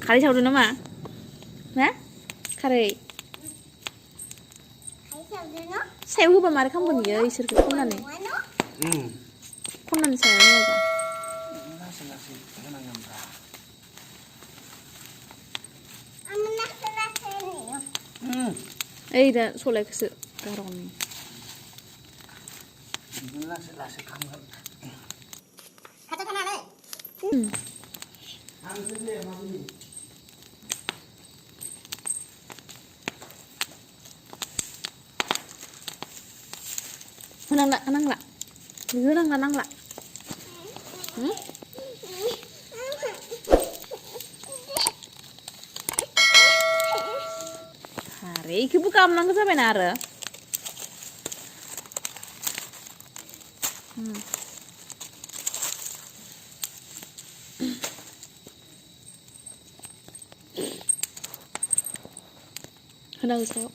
खारै सावदो नामा ना खारै सायाव होबा मारै खालामगोन इयो इसोरखौ खननानै खननानै सायाव होबा लासै लासै होनांगोनब्रा ओइ दा सलायखौसो गारहरनि बिदिनो लासै लासै खालामगोन होनांला होनांला होनांला नांला खारैखौबो खालामनांगौ जाबायना आरो होनांगौ सायाव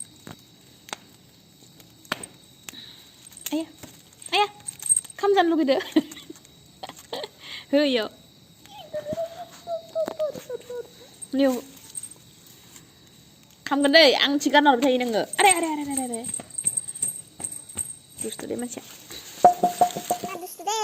आया आया खामजानो लुगैदो होयो निउ खामगोन दै आं सिगां हरबाय थायो नोङो आरे आरे आरे आरे आरे दुस्थु दे मानसिया दुस्थु दे